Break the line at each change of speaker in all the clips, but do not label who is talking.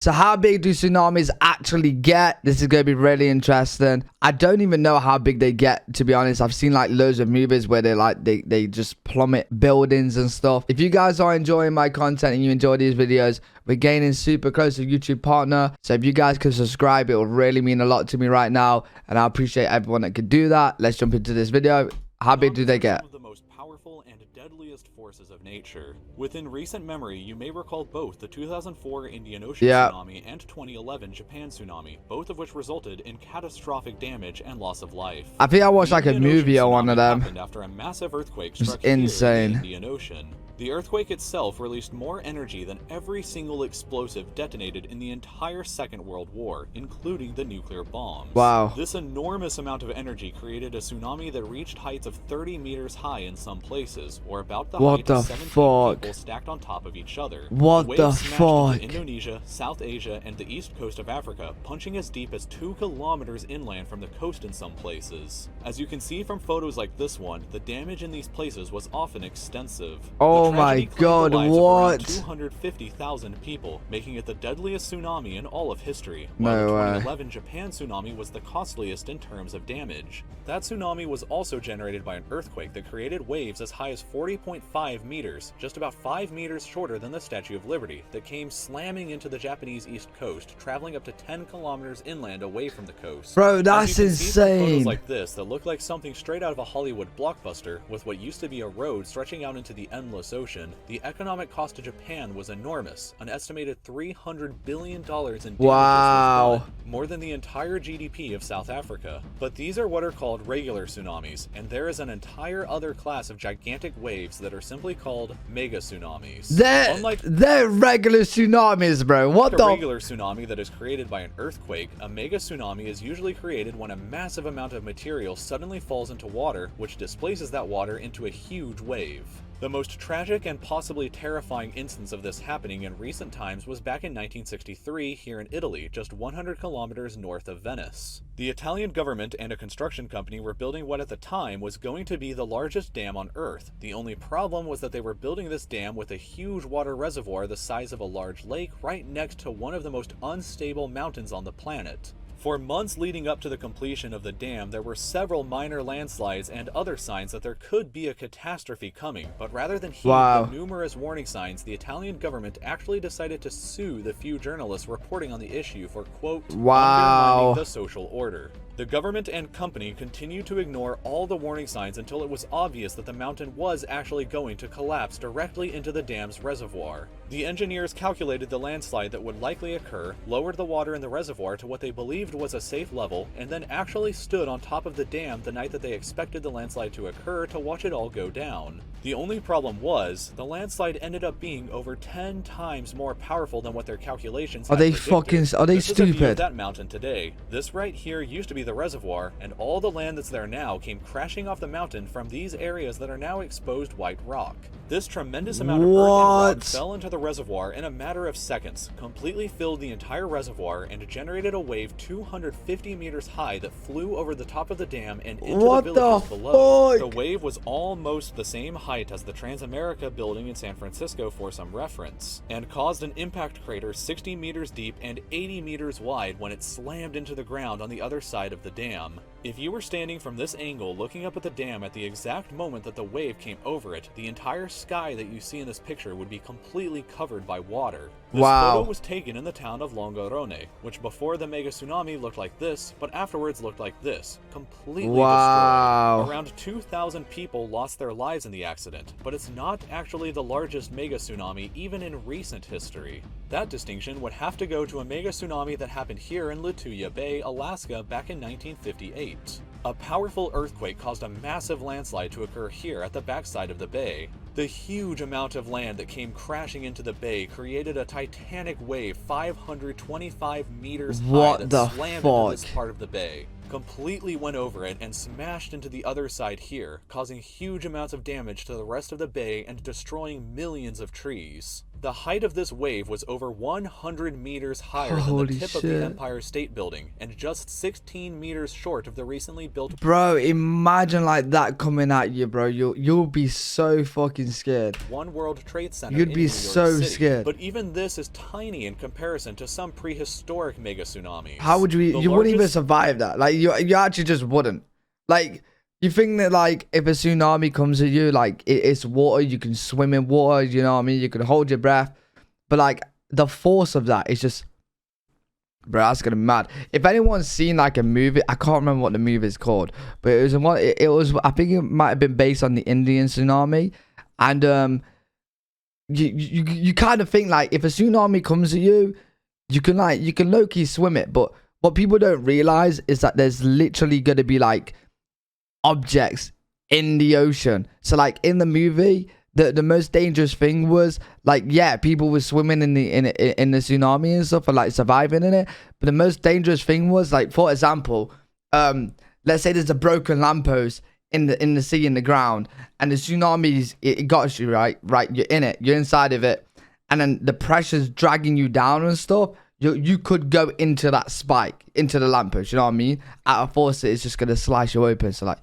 So how big do tsunamis actually get? This is going to be really interesting. I don't even know how big they get, to be honest. I've seen like loads of movies where they just plummet buildings and stuff. If you guys are enjoying my content and you enjoy these videos, we're gaining super close to YouTube partner. So if you guys can subscribe, it will really mean a lot to me right now. And I appreciate everyone that can do that. Let's jump into this video. How big do they get?
Powerful and deadliest forces of nature. Within recent memory, you may recall both the 2004 Indian Ocean tsunami and 2011 Japan tsunami, both of which resulted in catastrophic damage and loss of life.
I think I watched like a movie on one of them.
Happened after a massive earthquake struck
insane.
in the Indian Ocean. The earthquake itself released more energy than every single explosive detonated in the entire Second World War, including the nuclear bombs.
Wow.
This enormous amount of energy created a tsunami that reached heights of 30 meters high in some places, or about the height of 17 people stacked on top of each other.
What the fuck?
Indonesia, South Asia, and the east coast of Africa, punching as deep as 2 kilometers inland from the coast in some places. As you can see from photos like this one, the damage in these places was often extensive.
Oh my god, what?
250,000 people, making it the deadliest tsunami in all of history.
No
while the
way.
2011 Japan tsunami was the costliest in terms of damage. That tsunami was also generated by an earthquake that created waves as high as 40.5 meters, just about 5 meters shorter than the Statue of Liberty, that came slamming into the Japanese east coast, traveling up to 10 kilometers inland away from the coast.
Bro, that's insane.
Photos like this that look like something straight out of a Hollywood blockbuster, with what used to be a road stretching out into the endless ocean, the economic cost to Japan was enormous, an estimated $300 billion in damages.
Wow.
More than the entire GDP of South Africa. But these are what are called regular tsunamis, and there is an entire other class of gigantic waves that are simply called mega tsunamis.
They're regular tsunamis, bro. What the?
A regular tsunami that is created by an earthquake, a mega tsunami is usually created when a massive amount of material suddenly falls into water, which displaces that water into a huge wave. The most tragic and possibly terrifying instance of this happening in recent times was back in 1963 here in Italy, just 100 kilometers north of Venice. The Italian government and a construction company were building what at the time was going to be the largest dam on Earth. The only problem was that they were building this dam with a huge water reservoir the size of a large lake right next to one of the most unstable mountains on the planet. For months leading up to the completion of the dam, there were several minor landslides and other signs that there could be a catastrophe coming, but rather than heed the numerous warning signs, the Italian government actually decided to sue the few journalists reporting on the issue for, quote, undermining the social order. The government and company continued to ignore all the warning signs until it was obvious that the mountain was actually going to collapse directly into the dam's reservoir. The engineers calculated the landslide that would likely occur, lowered the water in the reservoir to what they believed was a safe level, and then actually stood on top of the dam the night that they expected the landslide to occur to watch it all go down. The only problem was, the landslide ended up being over 10 times more powerful than what their calculations had predicted.
Are they
this is a view of
stupid?
that mountain today. This right here used to be the reservoir, and all the land that's there now came crashing off the mountain from these areas that are now exposed white rock. This tremendous amount of earth and rock fell into the reservoir in a matter of seconds, completely filled the entire reservoir, and generated a wave 250 meters high that flew over the top of the dam and into the villages below. The wave was almost the same height as the Transamerica building in San Francisco for some reference, and caused an impact crater 60 meters deep and 80 meters wide when it slammed into the ground on the other side of the dam. If you were standing from this angle looking up at the dam at the exact moment that the wave came over it, the entire sky that you see in this picture would be completely covered by water. This photo was taken in the town of Longarone, which before the mega tsunami looked like this, but afterwards looked like this, completely destroyed. Around 2,000 people lost their lives in the accident, but it's not actually the largest mega tsunami even in recent history. That distinction would have to go to a mega tsunami that happened here in Lituya Bay, Alaska back in 1958. A powerful earthquake caused a massive landslide to occur here at the backside of the bay. The huge amount of land that came crashing into the bay created a titanic wave 525 meters high that slammed into this part of the bay, completely went over it and smashed into the other side here, causing huge amounts of damage to the rest of the bay and destroying millions of trees. The height of this wave was over 100 meters higher than the
Holy
tip of
shit.
the Empire State Building and just 16 meters short of the recently built...
Bro, imagine like that coming at you, bro. You'll be so fucking scared.
One World Trade Center.
You'd
in
be
New York
so
City.
scared.
But even this is tiny in comparison to some prehistoric mega tsunamis.
How would you? You wouldn't even survive that. Like you actually just wouldn't. Like you think that like if a tsunami comes at you, like it's water, you can swim in water. You know what I mean? You can hold your breath. But like the force of that is just, bro, that's gonna be mad. If anyone's seen like a movie, I can't remember what the movie is called, but it was one. It was, I think it might have been based on the Indian tsunami, and you kind of think like if a tsunami comes at you, you can low-key swim it. But what people don't realize is that there's literally gonna be like objects in the ocean. So like in the movie, the most dangerous thing was like, yeah, people were swimming in the tsunami and stuff and like surviving in it. But the most dangerous thing was like, for example, let's say there's a broken lamppost in the sea, in the ground, and the tsunami it got you, right, you're in it, you're inside of it, and then the pressure's dragging you down and stuff. You could go into that spike, into the lamppost, you know what I mean? At a force, it's just gonna slice you open. So like,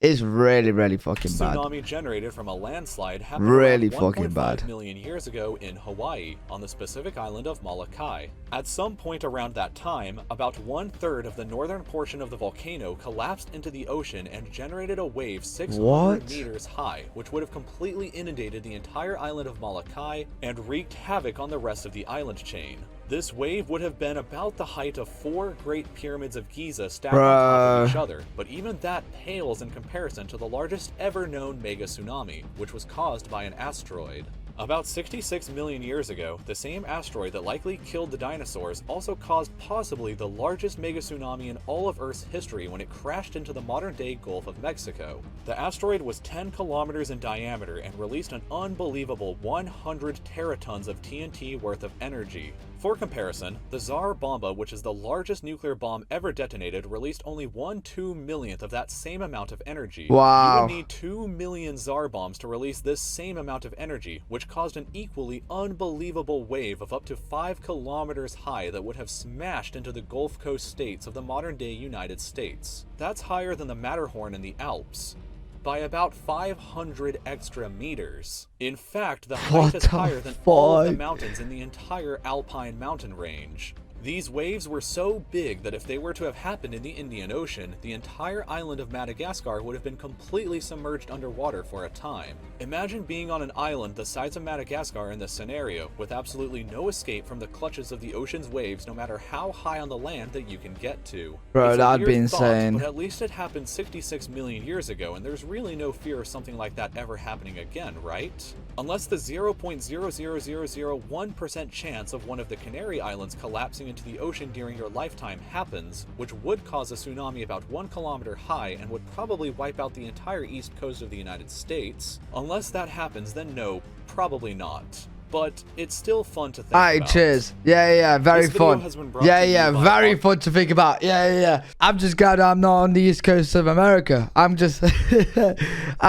it's really, really fucking bad.
Tsunami generated from a landslide happened
really
around
fucking
1.5
bad.
million years ago in Hawaii, on the specific island of Molokai. At some point around that time, about 1/3 of the northern portion of the volcano collapsed into the ocean and generated a wave 600 meters high, which would have completely inundated the entire island of Molokai and wreaked havoc on the rest of the island chain. This wave would have been about the height of 4 Great Pyramids of Giza stacked on top of each other, but even that pales in comparison to the largest ever known mega tsunami, which was caused by an asteroid. About 66 million years ago, the same asteroid that likely killed the dinosaurs also caused possibly the largest mega tsunami in all of Earth's history when it crashed into the modern-day Gulf of Mexico. The asteroid was 10 kilometers in diameter and released an unbelievable 100 teratons of TNT worth of energy. For comparison, the Tsar Bomba, which is the largest nuclear bomb ever detonated, released only 1/2 millionth of that same amount of energy.
Wow.
You would need 2 million Tsar bombs to release this same amount of energy, which caused an equally unbelievable wave of up to 5 kilometers high that would have smashed into the Gulf Coast states of the modern-day United States. That's higher than the Matterhorn in the Alps, by about 500 extra meters. In fact, the height is higher than all of the mountains in the entire Alpine mountain range. These waves were so big that if they were to have happened in the Indian Ocean, the entire island of Madagascar would have been completely submerged underwater for a time. Imagine being on an island the size of Madagascar in this scenario, with absolutely no escape from the clutches of the ocean's waves, no matter how high on the land that you can get to.
Bro,
It's a
that'd be
weird thought,
insane.
but at least it happened 66 million years ago, and there's really no fear of something like that ever happening again, right? Unless the 0.00001% chance of one of the Canary Islands collapsing into the ocean during your lifetime happens, which would cause a tsunami about 1 kilometer high and would probably wipe out the entire east coast of the United States. Unless that happens, then no, probably not. But it's still fun to think about.
Alright, cheers. Yeah, very
This video
fun.
has been brought to you by
Very fun to think about. Yeah. I'm just glad I'm not on the east coast of America. I'm just, I'm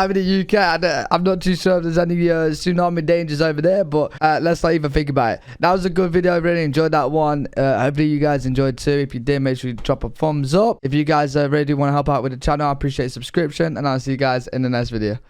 in the UK. I'm not too sure if there's any tsunami dangers over there, but let's not even think about it. That was a good video. I really enjoyed that one. Hopefully you guys enjoyed too. If you did, make sure you drop a thumbs up. If you guys really want to help out with the channel, I appreciate a subscription, and I'll see you guys in the next video.